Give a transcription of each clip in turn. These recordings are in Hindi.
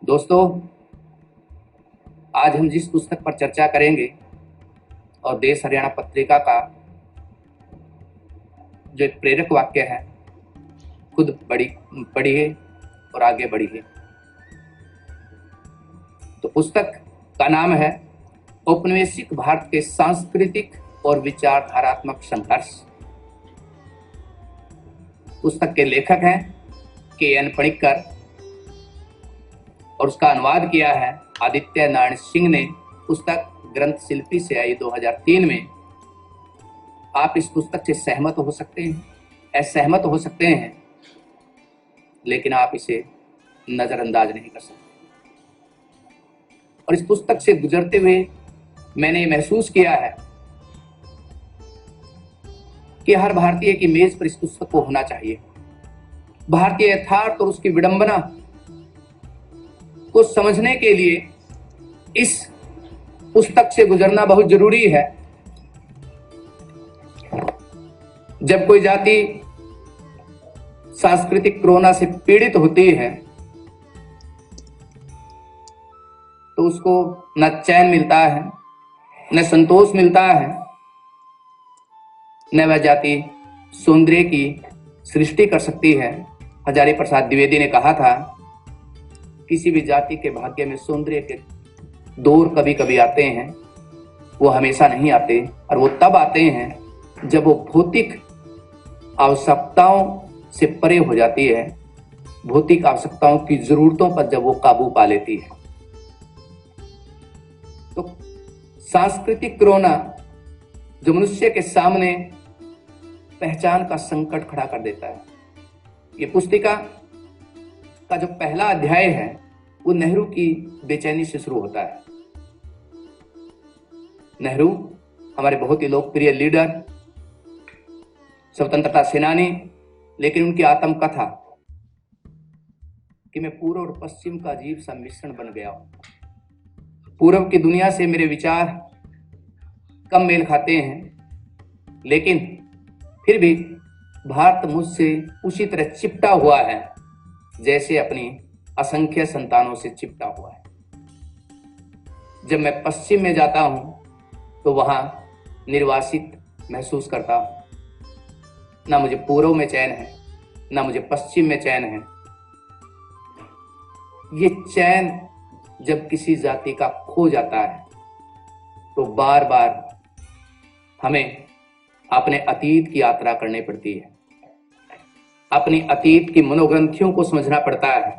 दोस्तों, आज हम जिस पुस्तक पर चर्चा करेंगे और देश हरियाणा पत्रिका का जो एक प्रेरक वाक्य है, खुद पढ़िए और आगे बढ़िए। तो पुस्तक का नाम है औपनिवेशिक भारत के सांस्कृतिक और विचारधारात्मक संघर्ष। पुस्तक के लेखक हैं के.एन. पणिक्कर और उसका अनुवाद किया है आदित्य नारायण सिंह ने। पुस्तक ग्रंथ शिल्पी से आई 2003 में। आप इस पुस्तक से सहमत हो सकते हैं, असहमत हो सकते हैं, लेकिन आप इसे नजरअंदाज नहीं कर सकते। और इस पुस्तक से गुजरते हुए मैंने महसूस किया है कि हर भारतीय की मेज पर इस पुस्तक को होना चाहिए। भारतीय यथार्थ और उसकी विडंबना को समझने के लिए इस पुस्तक से गुजरना बहुत जरूरी है। जब कोई जाति सांस्कृतिक कोरोना से पीड़ित होती है तो उसको न चैन मिलता है, न संतोष मिलता है, न वह जाति सौंदर्य की सृष्टि कर सकती है। हजारी प्रसाद द्विवेदी ने कहा था, किसी भी जाति के भाग्य में सौंदर्य के दौर कभी कभी आते हैं, वो हमेशा नहीं आते, और वो तब आते हैं जब वो भौतिक आवश्यकताओं से परे हो जाती है, भौतिक आवश्यकताओं की जरूरतों पर जब वो काबू पा लेती है। तो सांस्कृतिक कोरोना जो मनुष्य के सामने पहचान का संकट खड़ा कर देता है। ये पुस्तिका का जो पहला अध्याय है वो नेहरू की बेचैनी से शुरू होता है। नेहरू हमारे बहुत ही लोकप्रिय लीडर, स्वतंत्रता सेनानी, लेकिन उनकी आत्मकथा कि मैं पूर्व और पश्चिम का अजीब सा मिश्रण बन गया हूं। पूर्व की दुनिया से मेरे विचार कम मेल खाते हैं, लेकिन फिर भी भारत मुझसे उसी तरह चिपटा हुआ है जैसे अपनी असंख्य संतानों से चिपटा हुआ है। जब मैं पश्चिम में जाता हूं तो वहां निर्वासित महसूस करता हूं। ना मुझे पूर्व में चैन है, ना मुझे पश्चिम में चैन है। ये चैन जब किसी जाति का खो जाता है तो बार बार हमें अपने अतीत की यात्रा करनी पड़ती है, अपनी अतीत की मनोग्रंथियों को समझना पड़ता है।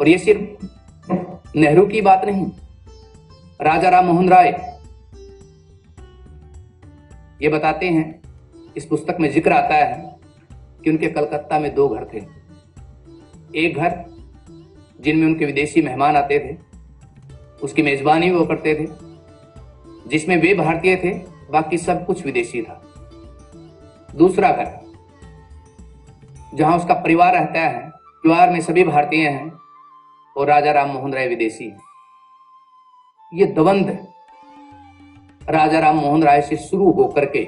और ये सिर्फ नेहरू की बात नहीं, राजा राम मोहन राय ये बताते हैं, इस पुस्तक में जिक्र आता है कि उनके कलकत्ता में 2 घर थे। एक घर जिनमें उनके विदेशी मेहमान आते थे, उसकी मेजबानी वो करते थे, जिसमें वे भारतीय थे, बाकी सब कुछ विदेशी था। दूसरा घर जहां उसका परिवार रहता है, परिवार में सभी भारतीय हैं और राजा राम मोहन राय विदेशी हैं। ये द्वंद राजा राम मोहन राय से शुरू होकर के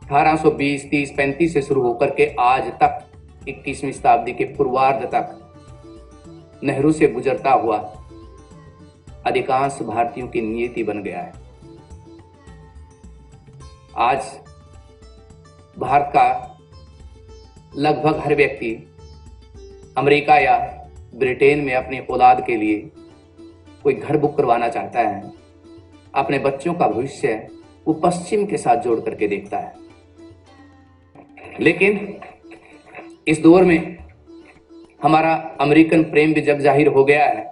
1820, 30, 35 से शुरू होकर के आज तक 21वीं शताब्दी के पूर्वार्ध तक नेहरू से गुजरता हुआ अधिकांश भारतीयों की नियति बन गया है। आज भारत का लगभग हर व्यक्ति अमेरिका या ब्रिटेन में अपनी औलाद के लिए कोई घर बुक करवाना चाहता है। अपने बच्चों का भविष्य वो पश्चिम के साथ जोड़ करके देखता है। लेकिन इस दौर में हमारा अमेरिकन प्रेम भी जग जाहिर हो गया है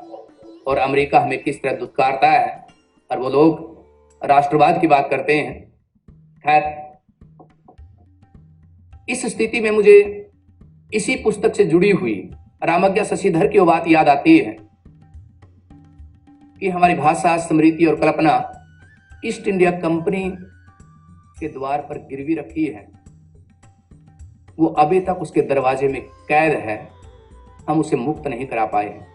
और अमेरिका हमें किस तरह दुत्कारता है, और वो लोग राष्ट्रवाद की बात करते हैं। खैर, इस स्थिति में मुझे इसी पुस्तक से जुड़ी हुई रामज्ञा शशिधर की वो बात याद आती है कि हमारी भाषा, स्मृति और कल्पना ईस्ट इंडिया कंपनी के द्वार पर गिरवी रखी है। वो अभी तक उसके दरवाजे में कैद है, हम उसे मुक्त नहीं करा पाए हैं।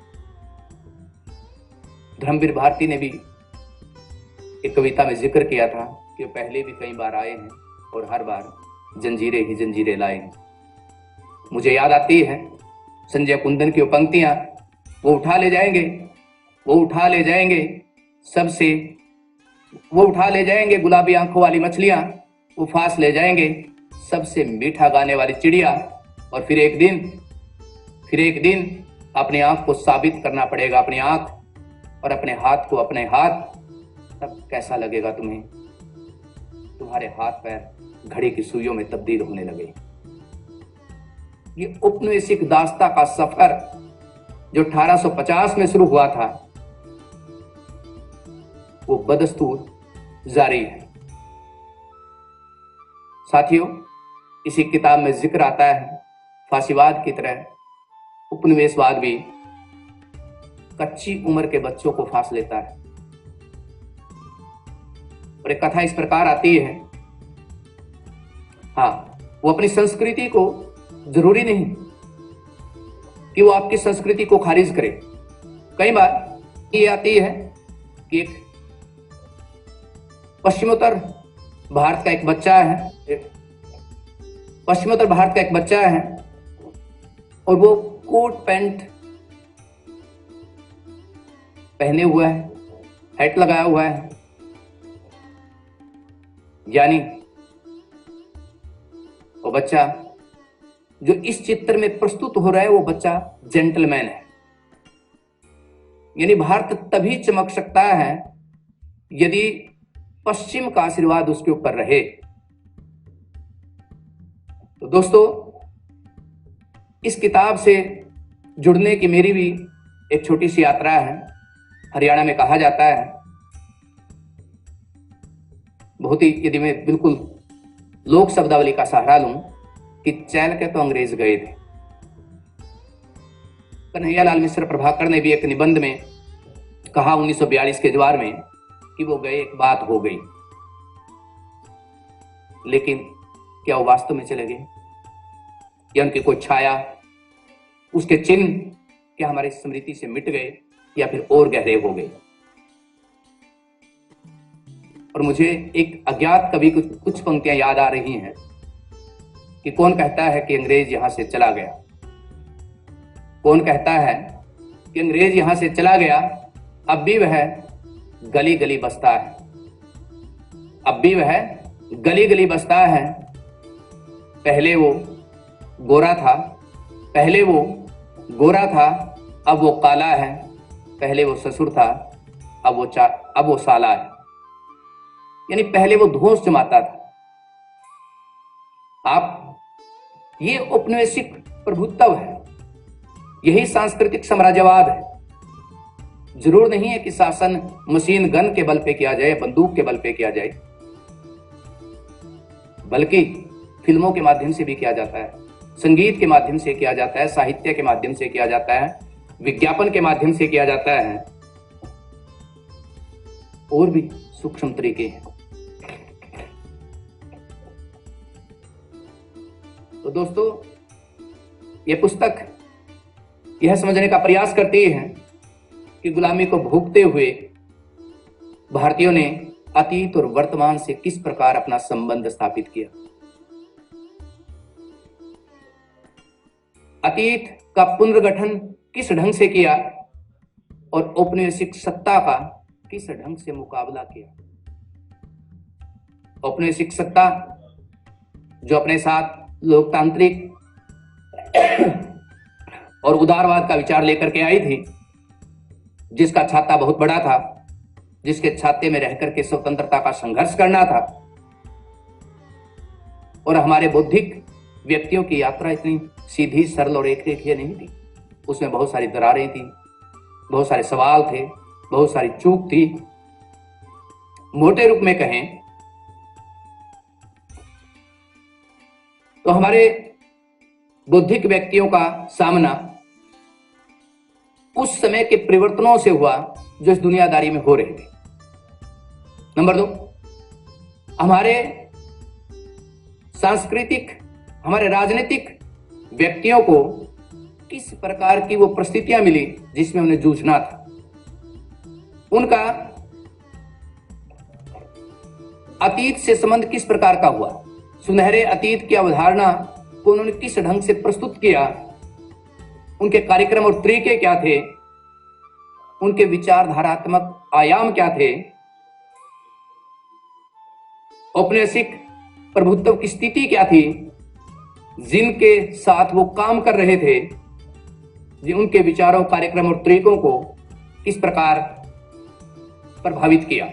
धर्मवीर भारती ने भी एक कविता में जिक्र किया था कि वो पहले भी कई बार आए हैं और हर बार जंजीरें ही जंजीरें लाए हैं। मुझे याद आती है संजय कुंदन की वो पंक्तियां वो उठा ले जाएंगे, वो उठा ले जाएंगे सबसे, वो उठा ले जाएंगे गुलाबी आंखों वाली मछलियां, वो फांस ले जाएंगे सबसे मीठा गाने वाली चिड़िया। और फिर एक दिन अपनी आंख को साबित करना पड़ेगा, अपनी आंख और अपने हाथ को, अपने हाथ। तब कैसा लगेगा तुम्हें? तुम्हारे हाथ पैर घड़ी की सुइयों में तब्दील होने लगे। ये औपनिवेशिक दास्ता का सफर जो 1850 में शुरू हुआ था, वो बदस्तूर जारी है। साथियों, इसी किताब में जिक्र आता है फांसीवाद की तरह उपनिवेशवाद भी कच्ची उम्र के बच्चों को फांस लेता है। और एक कथा इस प्रकार आती है, हाँ, वो अपनी संस्कृति को, जरूरी नहीं कि वो आपकी संस्कृति को खारिज करे। कई बार ये आती है कि एक पश्चिमोत्तर भारत का एक बच्चा है, पश्चिमोत्तर भारत का एक बच्चा है और वो कोट पैंट पहने हुआ है, हैट लगाया हुआ है, यानी वो बच्चा जो इस चित्र में प्रस्तुत हो रहा है वो बच्चा जेंटलमैन है। यानी भारत तभी चमक सकता है यदि पश्चिम का आशीर्वाद उसके ऊपर रहे। तो दोस्तों, इस किताब से जुड़ने की मेरी भी एक छोटी सी यात्रा है। हरियाणा में कहा जाता है, बहुत ही, यदि मैं बिल्कुल लोक शब्दावली का सहारा लूं, कि चैल के तो अंग्रेज गए थे। कन्हैयालाल मिश्र प्रभाकर ने भी एक निबंध में कहा 1942 के ज्वार में कि वो गए, एक बात हो गई। लेकिन क्या वो वास्तव में चले गए, या उनकी कोई छाया, उसके चिन्ह क्या हमारी स्मृति से मिट गए या फिर और गहरे हो गए? और मुझे एक अज्ञात कवि कुछ पंक्तियां याद आ रही हैं कि कौन कहता है कि अंग्रेज यहां से चला गया, कौन कहता है कि अंग्रेज यहां से चला गया, अब भी वह गली गली बसता है, अब भी वह गली गली बसता है। पहले वो गोरा था, पहले वो गोरा था, अब वो काला है, पहले वो ससुर था, अब वो साला है। यानी पहले वो धोंस जमाता था। आप, ये औपनिवेशिक प्रभुत्व है, यही सांस्कृतिक साम्राज्यवाद है। जरूर नहीं है कि शासन मशीन गन के बल पे किया जाए, बंदूक के बल पे किया जाए, बल्कि फिल्मों के माध्यम से भी किया जाता है, संगीत के माध्यम से किया जाता है, साहित्य के माध्यम से किया जाता है, विज्ञापन के माध्यम से किया जाता है, और भी सूक्ष्म तरीके हैं। तो दोस्तों, यह पुस्तक यह समझने का प्रयास करती है कि गुलामी को भोगते हुए भारतीयों ने अतीत और वर्तमान से किस प्रकार अपना संबंध स्थापित किया, अतीत का पुनर्गठन किस ढंग से किया और औपनिवेशिक सत्ता का किस ढंग से मुकाबला किया। औपनिवेशिक सत्ता जो अपने साथ लोकतांत्रिक और उदारवाद का विचार लेकर के आई थी, जिसका छाता बहुत बड़ा था, जिसके छाते में रहकर के स्वतंत्रता का संघर्ष करना था। और हमारे बौद्धिक व्यक्तियों की यात्रा इतनी सीधी, सरल और एक रेखीय नहीं थी। उसमें बहुत सारी दरारें थी, बहुत सारे सवाल थे, बहुत सारी चूक थी। मोटे रूप में कहें तो हमारे बौद्धिक व्यक्तियों का सामना उस समय के परिवर्तनों से हुआ जो इस दुनियादारी में हो रहे थे। नंबर 2, हमारे सांस्कृतिक, हमारे राजनीतिक व्यक्तियों को किस प्रकार की वो परिस्थितियां मिली जिसमें उन्हें जूझना था। उनका अतीत से संबंध किस प्रकार का हुआ, सुनहरे अतीत की अवधारणा को उन्होंने किस ढंग से प्रस्तुत किया उनके कार्यक्रम और तरीके क्या थे, उनके विचारधारात्मक आयाम क्या थे, औपनिवेशिक प्रभुत्व की स्थिति क्या थी, जिनके साथ वो काम कर रहे थे, उनके विचारों, कार्यक्रम और तरीकों को किस प्रकार प्रभावित किया।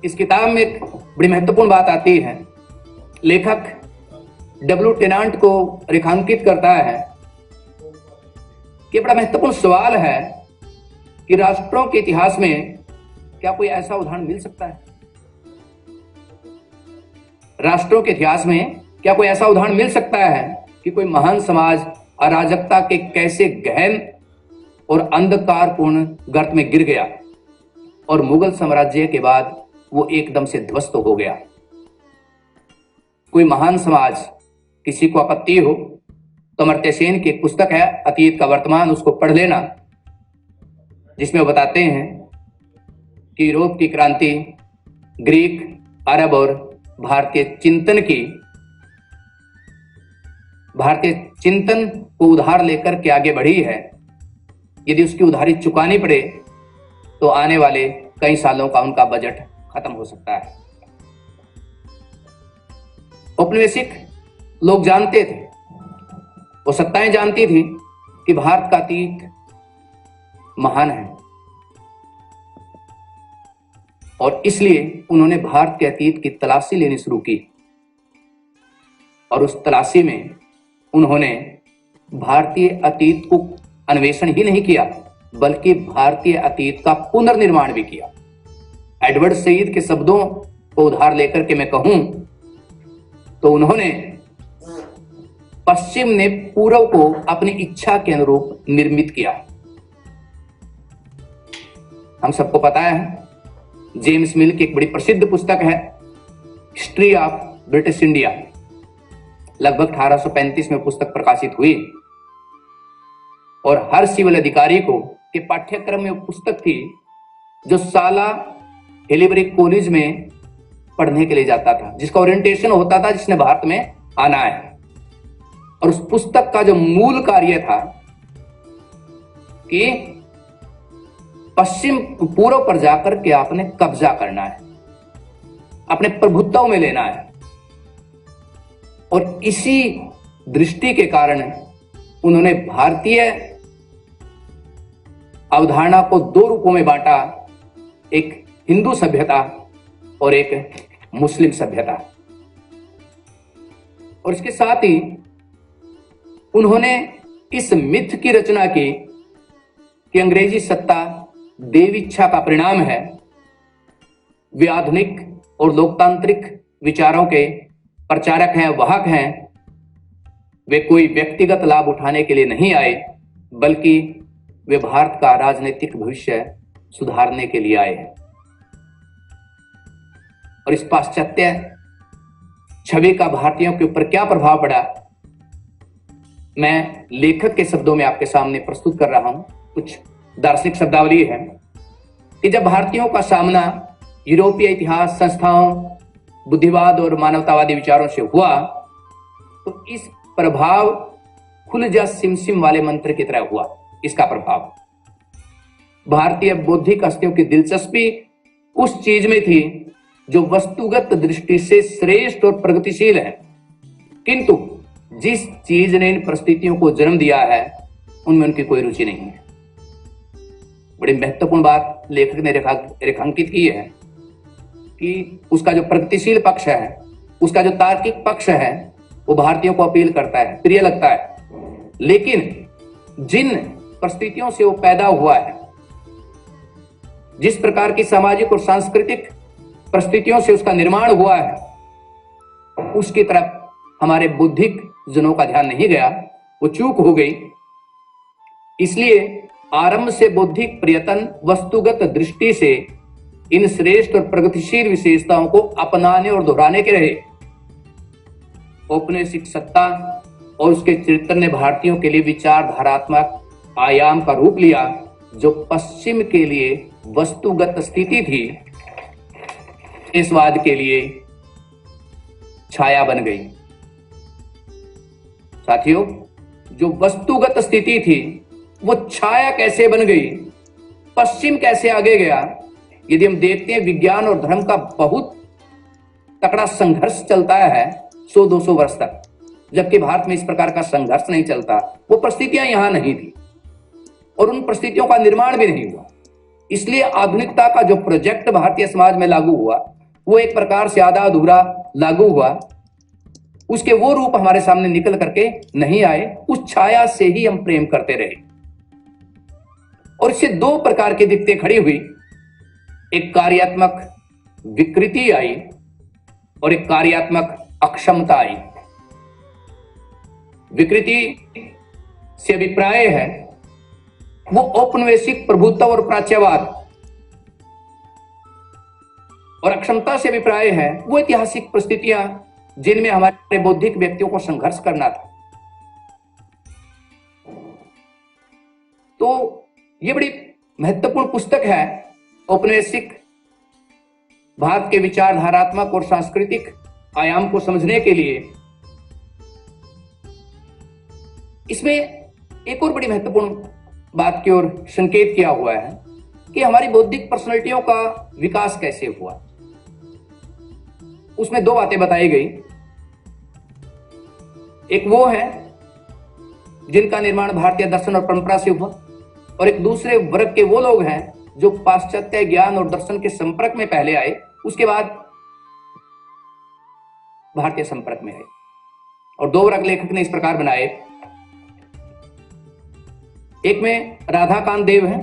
इस किताब में एक बड़ी महत्वपूर्ण बात आती है। लेखक डब्ल्यू टेनांट को रेखांकित करता है कि बड़ा महत्वपूर्ण सवाल है कि राष्ट्रों के इतिहास में क्या कोई ऐसा उदाहरण मिल सकता है। राष्ट्रों के इतिहास में क्या कोई ऐसा उदाहरण मिल सकता है कि कोई महान समाज अराजकता के कैसे गहन और अंधकारपूर्ण गर्त में गिर गया और मुगल साम्राज्य के बाद वो एकदम से ध्वस्त हो गया। कोई महान समाज, किसी को आपत्ति हो तो अमर्त्य सेन की एक पुस्तक है अतीत का वर्तमान, उसको पढ़ लेना, जिसमें वो बताते हैं कि यूरोप की क्रांति ग्रीक, अरब और भारतीय चिंतन को उधार लेकर के आगे बढ़ी है। यदि उसकी उधारी चुकानी पड़े तो आने वाले कई सालों का उनका बजट खत्म हो सकता है। औपनिवेशिक लोग जानते थे, वो सत्ताएं जानती थी कि भारत का अतीत महान है और इसलिए उन्होंने भारत के अतीत की तलाशी लेनी शुरू की और उस तलाशी में उन्होंने भारतीय अतीत को अन्वेषण ही नहीं किया बल्कि भारतीय अतीत का पुनर्निर्माण भी किया। एडवर्ड सईद के शब्दों को उधार लेकर के मैं कहूं तो उन्होंने पश्चिम ने पूर्व को अपनी इच्छा के अनुरूप निर्मित किया। हम सबको पता है, जेम्स मिल की एक बड़ी प्रसिद्ध पुस्तक है हिस्ट्री ऑफ ब्रिटिश इंडिया, लगभग 1835 में पुस्तक प्रकाशित हुई और हर सिविल अधिकारी को के पाठ्यक्रम में वो पुस्तक थी जो साला हेलीबरी कॉलेज में पढ़ने के लिए जाता था, जिसका ओरिएंटेशन होता था जिसने भारत में आना है। और उस पुस्तक का जो मूल कार्य था कि पश्चिम पूर्व पर जाकर के आपने कब्जा करना है, अपने प्रभुत्व में लेना है। और इसी दृष्टि के कारण उन्होंने भारतीय अवधारणा को दो रूपों में बांटा, एक हिंदू सभ्यता और एक मुस्लिम सभ्यता। और इसके साथ ही उन्होंने इस मिथ की रचना की कि अंग्रेजी सत्ता देव इच्छा का परिणाम है। वे आधुनिक और लोकतांत्रिक विचारों के प्रचारक हैं, वाहक हैं। वे कोई व्यक्तिगत लाभ उठाने के लिए नहीं आए बल्कि वे भारत का राजनीतिक भविष्य सुधारने के लिए आए हैं। और इस पाश्चात्य छवि का भारतीयों के ऊपर क्या प्रभाव पड़ा, मैं लेखक के शब्दों में आपके सामने प्रस्तुत कर रहा हूं। कुछ दार्शनिक शब्दावली है कि जब भारतीयों का सामना यूरोपीय इतिहास संस्थाओं, बुद्धिवाद और मानवतावादी विचारों से हुआ तो इस प्रभाव खुल जा सिमसिम वाले मंत्र की तरह हुआ। इसका प्रभाव भारतीय बौद्धिक हस्तियों की दिलचस्पी उस चीज में थी जो वस्तुगत दृष्टि से श्रेष्ठ और प्रगतिशील है, किंतु जिस चीज ने इन परिस्थितियों को जन्म दिया है उनमें उनकी कोई रुचि नहीं है। बड़ी महत्वपूर्ण बात लेखक ने रेखांकित की है कि उसका जो प्रगतिशील पक्ष है, उसका जो तार्किक पक्ष है, वो भारतीयों को अपील करता है, प्रिय लगता है। लेकिन जिन परिस्थितियों से वो पैदा हुआ है, जिस प्रकार की सामाजिक और सांस्कृतिक परिस्थितियों से उसका निर्माण हुआ है, उसकी तरफ हमारे बौद्धिक जनों का ध्यान नहीं गया, वो चूक हो गई। इसलिए आरंभ से बौद्धिक प्रयत्न वस्तुगत दृष्टि से इन श्रेष्ठ और प्रगतिशील विशेषताओं को अपनाने और दोहराने के रहे। औपनिवेशिक सत्ता और उसके चरित्र ने भारतीयों के लिए विचारधारात्मक आयाम का रूप लिया जो पश्चिम के लिए वस्तुगत स्थिति थी, देशवाद के लिए छाया बन गई। साथियों, जो वस्तुगत स्थिति थी वो छाया कैसे बन गई, पश्चिम कैसे आगे गया। यदि हम देखते हैं विज्ञान और धर्म का बहुत तकड़ा संघर्ष चलता है 100-200 वर्ष तक, जबकि भारत में इस प्रकार का संघर्ष नहीं चलता। वो परिस्थितियां यहां नहीं थी और उन परिस्थितियों का निर्माण भी नहीं हुआ। इसलिए आधुनिकता का जो प्रोजेक्ट भारतीय समाज में लागू हुआ वो एक प्रकार से आधा अधूरा लागू हुआ। उसके वो रूप हमारे सामने निकल करके नहीं आए, उस छाया से ही हम प्रेम करते रहे। और इससे दो प्रकार की दिक्कतें खड़ी हुई, एक कार्यात्मक विकृति आई और एक कार्यात्मक अक्षमता आई। विकृति से अभिप्राय है वो औपनिवेशिक प्रभुत्व और प्राच्यवाद, और अक्षमता से अभिप्राय है वो ऐतिहासिक परिस्थितियां जिनमें हमारे बौद्धिक व्यक्तियों को संघर्ष करना था। तो ये बड़ी महत्वपूर्ण पुस्तक है औपनिवेशिक भारत के विचारधारात्मक और सांस्कृतिक आयाम को समझने के लिए। इसमें एक और बड़ी महत्वपूर्ण बात की ओर संकेत किया हुआ है कि हमारी बौद्धिक पर्सनैलिटियों का विकास कैसे हुआ। उसमें दो बातें बताई गई, एक वो है जिनका निर्माण भारतीय दर्शन और परंपरा से हुआ, और एक दूसरे वर्ग के वो लोग हैं जो पाश्चात्य ज्ञान और दर्शन के संपर्क में पहले आए, उसके बाद भारतीय संपर्क में आए। और दो वर्ग लेखक ने इस प्रकार बनाए, एक में राधाकांत देव है,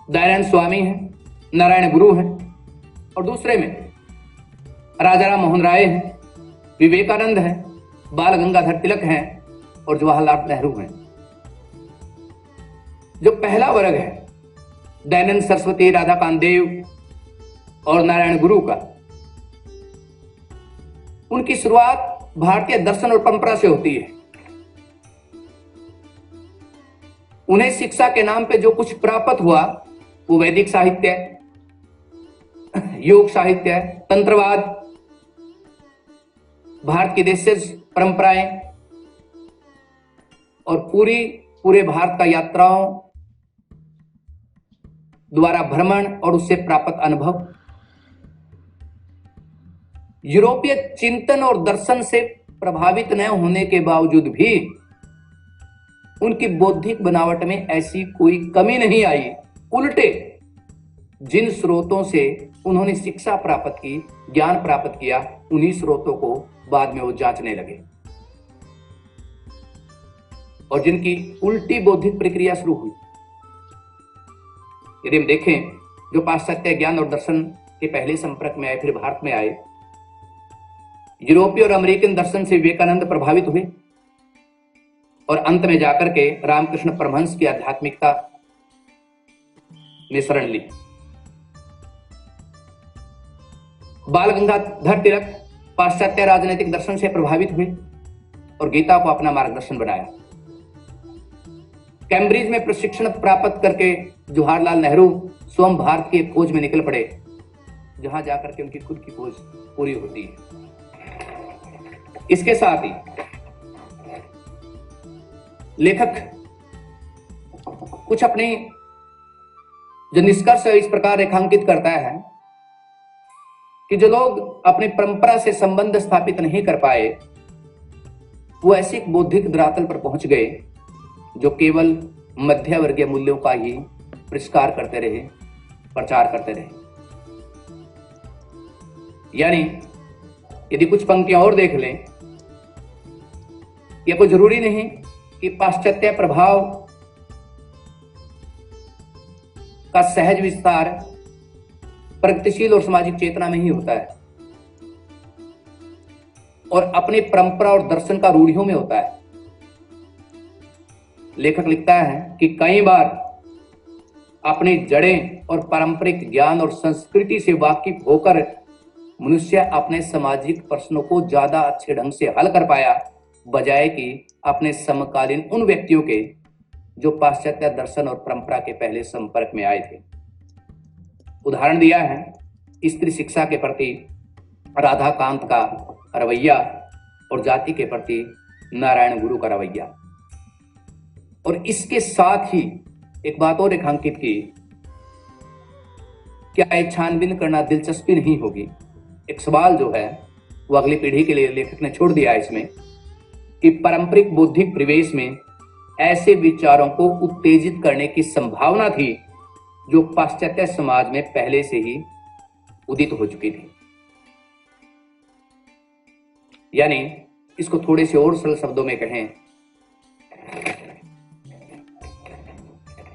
दयानंद स्वामी है, नारायण गुरु है, और दूसरे में राजाराम मोहन राय है, विवेकानंद है, बाल गंगाधर तिलक हैं और जवाहरलाल नेहरू हैं। जो पहला वर्ग है दयानंद सरस्वती, राधाकांत देव और नारायण गुरु का, उनकी शुरुआत भारतीय दर्शन और परंपरा से होती है। उन्हें शिक्षा के नाम पे जो कुछ प्राप्त हुआ वो वैदिक साहित्य, योग साहित्य, तंत्रवाद, भारत की देशज परंपराएं और पूरे भारत का यात्राओं द्वारा भ्रमण और उससे प्राप्त अनुभव, यूरोपीय चिंतन और दर्शन से प्रभावित न होने के बावजूद भी उनकी बौद्धिक बनावट में ऐसी कोई कमी नहीं आई। उल्टे जिन स्रोतों से उन्होंने शिक्षा प्राप्त की, ज्ञान प्राप्त किया, उन्हीं स्रोतों को बाद में वो जांचने लगे और जिनकी उल्टी बौद्धिक प्रक्रिया शुरू हुई। यदि हम देखें, जो पाश्चात्य ज्ञान और दर्शन के पहले संपर्क में आए, फिर भारत में आए, यूरोपीय और अमेरिकन दर्शन से विवेकानंद प्रभावित हुए और अंत में जाकर के रामकृष्ण परमहंस की आध्यात्मिकता में शरण ली। बाल गंगाधर तिलक पाश्चात्य राजनीतिक दर्शन से प्रभावित हुए और गीता को अपना मार्गदर्शन बनाया। कैम्ब्रिज में प्रशिक्षण प्राप्त करके जवाहरलाल नेहरू स्वयं भारत की खोज में निकल पड़े, जहां जाकर के उनकी खुद की खोज पूरी होती है। इसके साथ ही लेखक कुछ अपने जो निष्कर्ष इस प्रकार रेखांकित करता है कि जो लोग अपनी परंपरा से संबंध स्थापित नहीं कर पाए वो ऐसे एक बौद्धिक धरातल पर पहुंच गए जो केवल मध्य वर्गीय मूल्यों का ही प्रचार करते रहे। यानी यदि कुछ पंक्तियां और देख लें, यह कोई जरूरी नहीं कि पाश्चात्य प्रभाव का सहज विस्तार प्रगतिशील और सामाजिक चेतना में ही होता है और अपनी परंपरा और दर्शन का रूढ़ियों में होता है। लेखक लिखता है कि कई बार अपनी जड़ें और पारंपरिक ज्ञान और संस्कृति से वाकिफ होकर मनुष्य अपने सामाजिक प्रश्नों को ज्यादा अच्छे ढंग से हल कर पाया, बजाय कि अपने समकालीन उन व्यक्तियों के जो पाश्चात्य दर्शन और परंपरा के पहले संपर्क में आए थे। उदाहरण दिया है स्त्री शिक्षा के प्रति राधाकांत का रवैया और जाति के प्रति नारायण गुरु का रवैया। और इसके साथ ही एक बात और रेखांकित की, क्या ये छानबीन करना दिलचस्पी नहीं होगी? एक सवाल जो है वो अगली पीढ़ी के लिए लेखक ने छोड़ दिया इसमें कि पारंपरिक बौद्धिक परिवेश में ऐसे विचारों को उत्तेजित करने की संभावना थी जो पाश्चात्य समाज में पहले से ही उदित हो चुकी थी। यानी इसको थोड़े से और सरल शब्दों में कहें,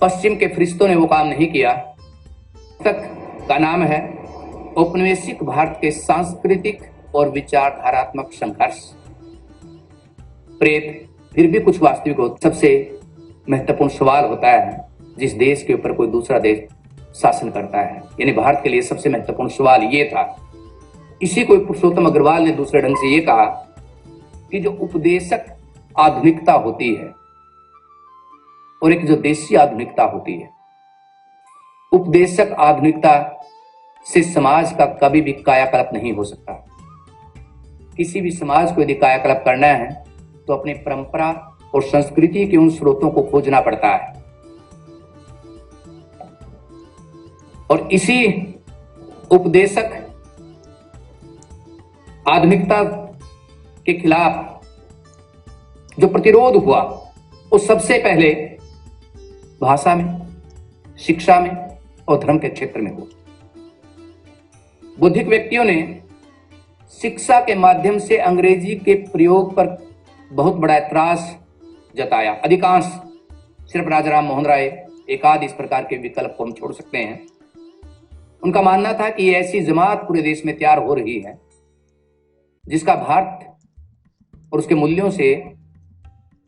पश्चिम के फरिश्तों ने वो काम नहीं किया। पुस्तक का नाम है औपनिवेशिक भारत के सांस्कृतिक और विचारधारात्मक संघर्ष। प्रेत फिर भी कुछ वास्तविक हो। सबसे महत्वपूर्ण सवाल होता है जिस देश के ऊपर कोई दूसरा देश शासन करता है, यानी भारत के लिए सबसे महत्वपूर्ण सवाल ये था। इसी को पुरुषोत्तम अग्रवाल ने दूसरे ढंग से ये कहा कि जो उपदेशक आधुनिकता होती है और एक जो देशी आधुनिकता होती है, उपदेशक आधुनिकता से समाज का कभी भी कायाकल्प नहीं हो सकता। किसी भी समाज को यदि कायाकल्प करना है तो अपनी परंपरा और संस्कृति के उन स्रोतों को खोजना पड़ता है। और इसी उपदेशक आधुनिकता के खिलाफ जो प्रतिरोध हुआ वो सबसे पहले भाषा में, शिक्षा में और धर्म के क्षेत्र में हुआ। बौद्धिक व्यक्तियों ने शिक्षा के माध्यम से अंग्रेजी के प्रयोग पर बहुत बड़ा ऐतराज जताया। अधिकांश, सिर्फ राजाराम मोहन राय एकाध इस प्रकार के विकल्प को हम छोड़ सकते हैं, उनका मानना था कि ऐसी जमात पूरे देश में तैयार हो रही है जिसका भारत और उसके मूल्यों से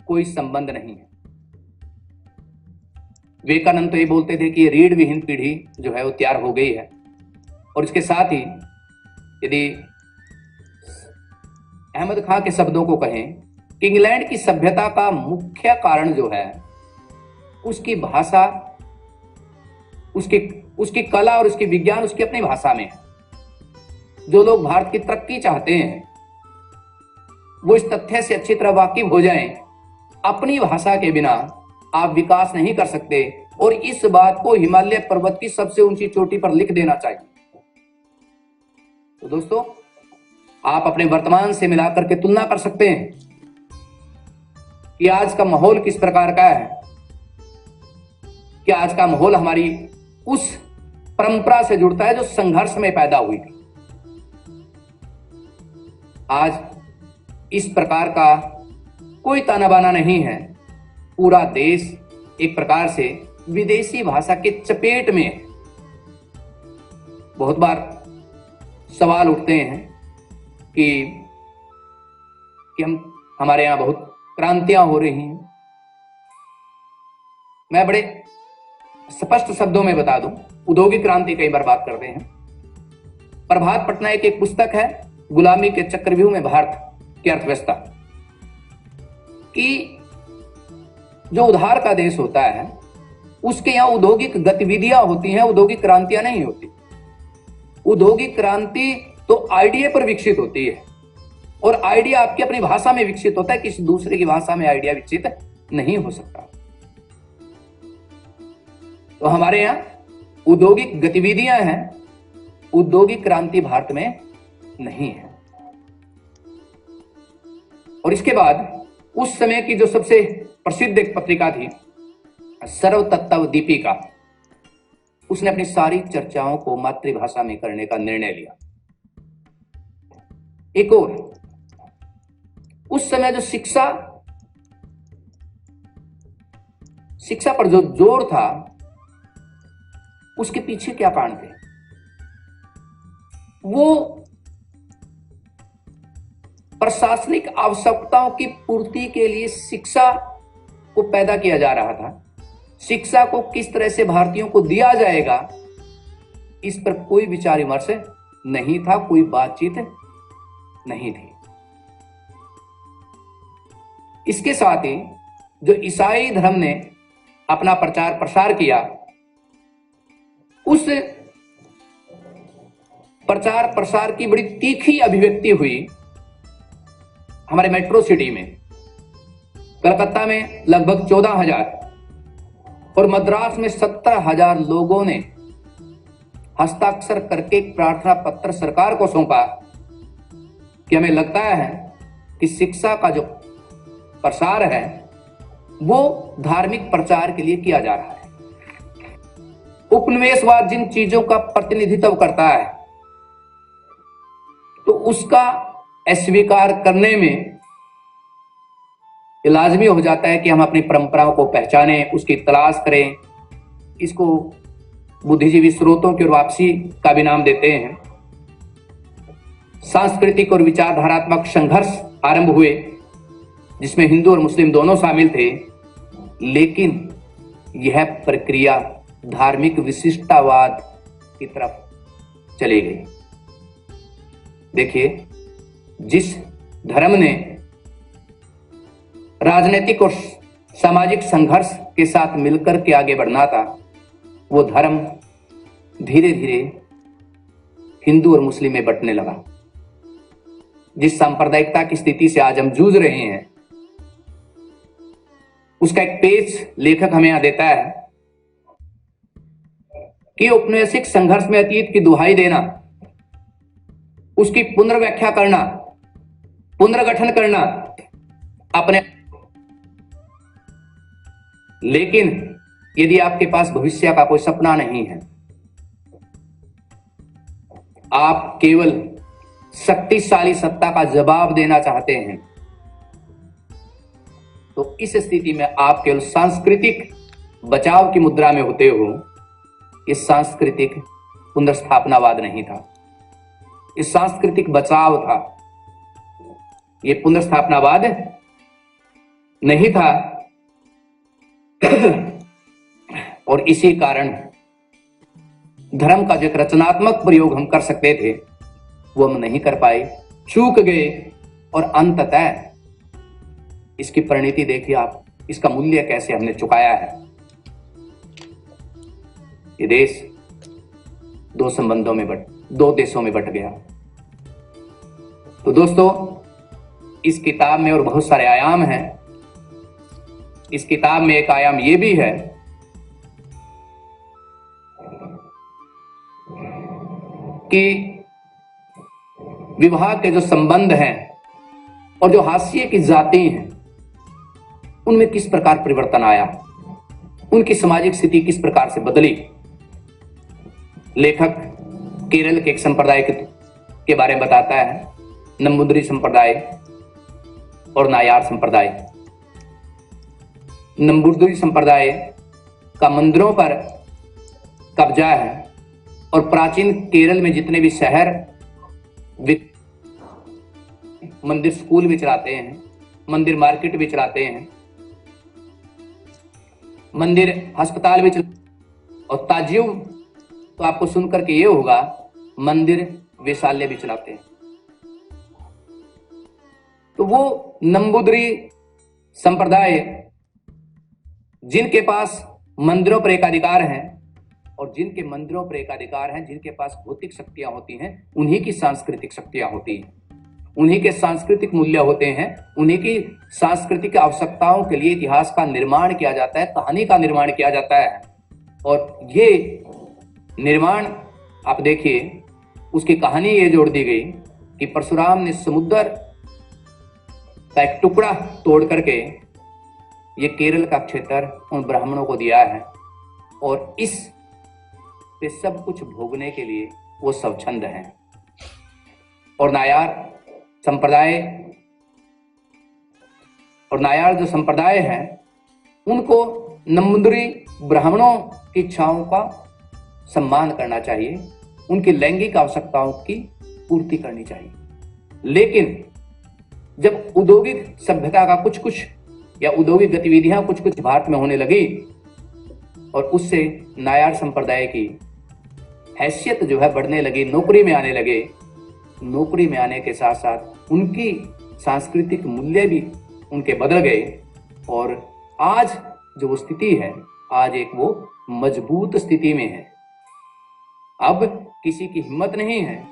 कोई संबंध नहीं है। विवेकानंद तो ये बोलते थे कि रीढ़ विहीन पीढ़ी जो है वो तैयार हो गई है। और इसके साथ ही यदि अहमद खां के शब्दों को कहें कि इंग्लैंड की सभ्यता का मुख्य कारण जो है उसकी भाषा, उसकी कला और उसकी विज्ञान उसकी अपनी भाषा में है। जो लोग भारत की तरक्की चाहते हैं वो इस तथ्य से अच्छी तरह वाकिफ हो जाएं, अपनी भाषा के बिना आप विकास नहीं कर सकते। और इस बात को हिमालय पर्वत की सबसे ऊंची चोटी पर लिख देना चाहिए। तो दोस्तों, आप अपने वर्तमान से मिलाकर के तुलना कर सकते हैं कि आज का माहौल किस प्रकार का है। क्या आज का माहौल हमारी उस परंपरा से जुड़ता है जो संघर्ष में पैदा हुई थी? आज इस प्रकार का कोई ताना बाना नहीं है। पूरा देश एक प्रकार से विदेशी भाषा के चपेट में है। बहुत बार सवाल उठते हैं कि हमारे यहां बहुत क्रांतियां हो रही हैं। मैं बड़े स्पष्ट शब्दों में बता दूं, औद्योगिक क्रांति कई बार बात करते हैं। प्रभात पटनायक की एक पुस्तक है गुलामी के चक्रव्यूह में भारत की अर्थव्यवस्था, कि जो उधार का देश होता है उसके यहां औद्योगिक गतिविधियां होती हैं, औद्योगिक क्रांतियां नहीं होती। औद्योगिक क्रांति तो आइडिया पर विकसित होती है और आइडिया आपकी अपनी भाषा में विकसित होता है, किसी दूसरे की भाषा में आइडिया विकसित नहीं हो सकता। तो हमारे यहां औद्योगिक गतिविधियां हैं, औद्योगिक क्रांति भारत में नहीं है। और इसके बाद उस समय की जो सबसे प्रसिद्ध एक पत्रिका थी सर्वतत्व दीपिका, उसने अपनी सारी चर्चाओं को मातृभाषा में करने का निर्णय लिया। एक और, उस समय जो शिक्षा पर जो जोर था उसके पीछे क्या कारण थे? वो प्रशासनिक आवश्यकताओं की पूर्ति के लिए शिक्षा को पैदा किया जा रहा था। शिक्षा को किस तरह से भारतीयों को दिया जाएगा इस पर कोई विचार विमर्श नहीं था, कोई बातचीत नहीं थी। इसके साथ ही जो ईसाई धर्म ने अपना प्रचार प्रसार किया, उस प्रचार प्रसार की बड़ी तीखी अभिव्यक्ति हुई हमारे मेट्रो सिटी में। कलकत्ता में लगभग 14,000 और मद्रास में 70,000 लोगों ने हस्ताक्षर करके एक प्रार्थना पत्र सरकार को सौंपा कि हमें लगता है कि शिक्षा का जो प्रसार है वो धार्मिक प्रचार के लिए किया जा रहा है। उपनिवेशवाद जिन चीजों का प्रतिनिधित्व करता है तो उसका अस्वीकार करने में ये लाजमी हो जाता है कि हम अपनी परंपराओं को पहचानें, उसकी तलाश करें। इसको बुद्धिजीवी स्रोतों की ओर वापसी का भी नाम देते हैं। सांस्कृतिक और विचारधारात्मक संघर्ष आरंभ हुए जिसमें हिंदू और मुस्लिम दोनों शामिल थे, लेकिन यह प्रक्रिया धार्मिक विशिष्टतावाद की तरफ चली गई। देखिए, जिस धर्म ने राजनीतिक और सामाजिक संघर्ष के साथ मिलकर के आगे बढ़ना था, वो धर्म धीरे धीरे हिंदू और मुस्लिम में बंटने लगा। जिस सांप्रदायिकता की स्थिति से आज हम जूझ रहे हैं उसका एक पेज लेखक हमें यहां देता है कि औपनिवेशिक संघर्ष में अतीत की दुहाई देना, उसकी पुनर्व्याख्या करना, पुनर्गठन करना अपने, लेकिन यदि आपके पास भविष्य का कोई सपना नहीं है, आप केवल शक्तिशाली सत्ता का जवाब देना चाहते हैं, तो इस स्थिति में आप केवल सांस्कृतिक बचाव की मुद्रा में होते हो। ये सांस्कृतिक पुनर्स्थापनावाद नहीं था, ये सांस्कृतिक बचाव था, ये पुनर्स्थापनावाद नहीं था। और इसी कारण धर्म का जो एक रचनात्मक प्रयोग हम कर सकते थे वो हम नहीं कर पाए, चूक गए। और अंततः इसकी परिणति देखिए आप, इसका मूल्य कैसे हमने चुकाया है। ये देश दो देशों में बंट गया। तो दोस्तों, इस किताब में और बहुत सारे आयाम हैं। इस किताब में एक आयाम ये भी है कि विवाह के जो संबंध हैं और जो हाशिए की जाति हैं उनमें किस प्रकार परिवर्तन आया, उनकी सामाजिक स्थिति किस प्रकार से बदली। लेखक केरल के एक संप्रदाय के बारे में बताता है, नंबूदरी संप्रदाय और नायार संप्रदाय। नंबूदरी संप्रदाय का मंदिरों पर कब्जा है और प्राचीन केरल में जितने भी शहर मंदिर स्कूल भी चलाते हैं, मंदिर मार्केट भी चलाते हैं, मंदिर अस्पताल भी चलाते, और ताजियों तो आपको सुनकर के ये होगा मंदिर वेश्यालय भी चलाते हैं। तो वो नंबूदरी संप्रदाय जिनके पास मंदिरों पर एकाधिकार है और जिनके मंदिरों पर एकाधिकार हैं, जिनके पास भौतिक शक्तियां होती हैं, उन्हीं की सांस्कृतिक शक्तियां होती हैं, उन्हीं के सांस्कृतिक मूल्य होते हैं, उन्हीं की सांस्कृतिक आवश्यकताओं के लिए इतिहास का निर्माण किया जाता है, कहानी का निर्माण किया जाता है। और ये निर्माण आप देखिए, उसकी कहानी ये जोड़ दी गई कि परशुराम ने समुद्र का एक टुकड़ा तोड़ करके ये केरल का क्षेत्र उन ब्राह्मणों को दिया है, और इस पे सब कुछ भोगने के लिए वो स्वच्छंद हैं। और नायार जो संप्रदाय है उनको नंबूदरी ब्राह्मणों की इच्छाओं का सम्मान करना चाहिए, उनकी लैंगिक आवश्यकताओं की पूर्ति करनी चाहिए। लेकिन जब औद्योगिक सभ्यता का कुछ या औद्योगिक गतिविधियां कुछ भारत में होने लगी और उससे नायार संप्रदाय की हैसियत जो है बढ़ने लगी, नौकरी में आने लगे, नौकरी में आने के साथ साथ उनकी सांस्कृतिक मूल्य भी उनके बदल गए। और आज जो स्थिति है, आज एक वो मजबूत स्थिति में है। अब किसी की हिम्मत नहीं है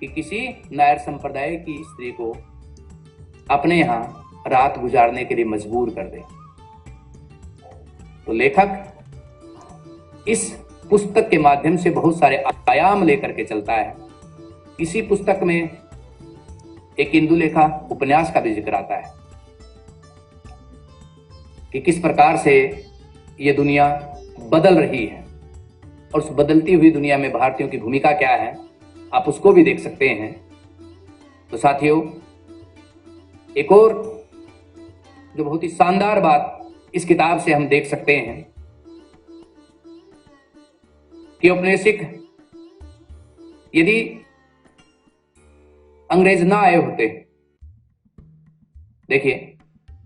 कि किसी नायर संप्रदाय की स्त्री को अपने यहाँ रात गुजारने के लिए मजबूर कर दे। तो लेखक इस पुस्तक के माध्यम से बहुत सारे आयाम लेकर के चलता है। इसी पुस्तक में एक इंदुलेखा उपन्यास का भी जिक्र आता है कि किस प्रकार से ये दुनिया बदल रही है और उस बदलती हुई दुनिया में भारतीयों की भूमिका क्या है, आप उसको भी देख सकते हैं। तो साथियों, एक और जो बहुत ही शानदार बात इस किताब से हम देख सकते हैं कि औपनिवेशिक यदि अंग्रेज ना आए होते, देखिए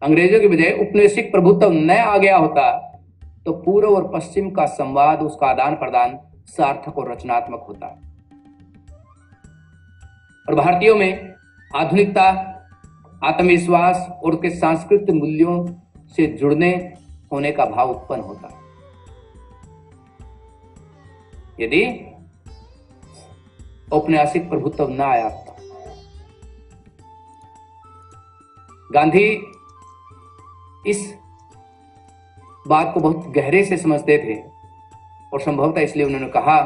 अंग्रेजों की बजाय उपनिवेशिक प्रभुत्व न आ गया होता तो पूर्व और पश्चिम का संवाद, उसका आदान प्रदान सार्थक और रचनात्मक होता और भारतीयों में आधुनिकता, आत्मविश्वास और उसके सांस्कृतिक मूल्यों से जुड़ने होने का भाव उत्पन्न होता यदि औपनिवेशिक प्रभुत्व न आया था। गांधी इस बात को बहुत गहरे से समझते थे और संभवतः इसलिए उन्होंने कहा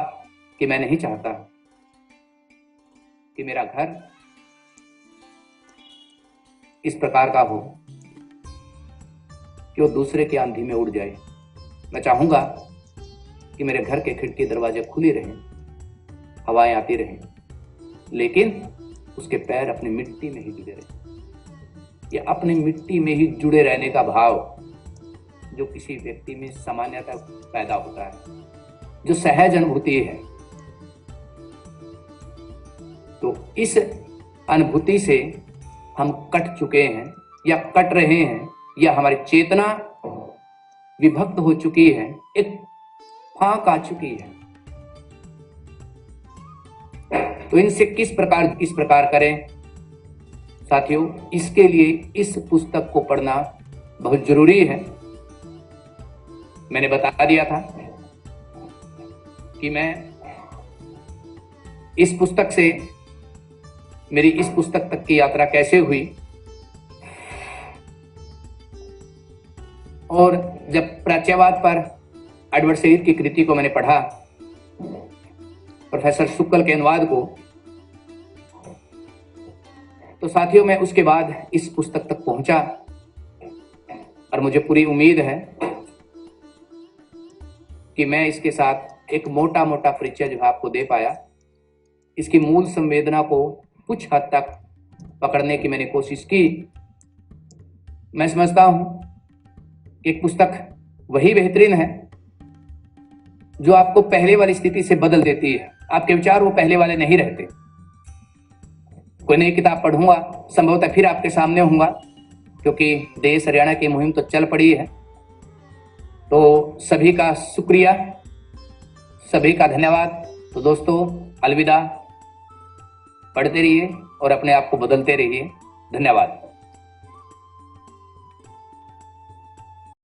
कि मैं नहीं चाहता कि मेरा घर इस प्रकार का हो कि वो दूसरे की आंधी में उड़ जाए। मैं चाहूंगा कि मेरे घर के खिड़की दरवाजे खुले रहें, हवाएं आती रहें, लेकिन उसके पैर अपनी मिट्टी में ही जुड़े रहें। या अपनी मिट्टी में ही जुड़े रहने का भाव जो किसी व्यक्ति में सामान्यतः पैदा होता है, जो सहज अनुभूति है, तो इस अनुभूति से हम कट चुके हैं या कट रहे हैं, या हमारी चेतना विभक्त हो चुकी है, एक फांक आ चुकी है। तो इनसे किस प्रकार करें साथियों, इसके लिए इस पुस्तक को पढ़ना बहुत जरूरी है। मैंने बता दिया था कि मैं इस पुस्तक से, मेरी इस पुस्तक तक की यात्रा कैसे हुई, और जब प्राच्यवाद पर एडवर्ड सईद की कृति को मैंने पढ़ा, प्रोफेसर शुक्ल के अनुवाद को, तो साथियों मैं उसके बाद इस पुस्तक तक पहुंचा और मुझे पूरी उम्मीद है कि मैं इसके साथ एक मोटा मोटा परिचय जो है आपको दे पाया। इसकी मूल संवेदना को कुछ हद तक पकड़ने की मैंने कोशिश की। मैं समझता हूं एक पुस्तक वही बेहतरीन है जो आपको पहले वाली स्थिति से बदल देती है। आपके विचार वो पहले वाले नहीं रहते। कोई नई किताब पढ़ूंगा, संभवतः फिर आपके सामने होऊंगा, क्योंकि देश हरियाणा की मुहिम तो चल पड़ी है। तो सभी का शुक्रिया, सभी का धन्यवाद। तो दोस्तों अलविदा, पढ़ते रहिए और अपने आप को बदलते रहिए। धन्यवाद।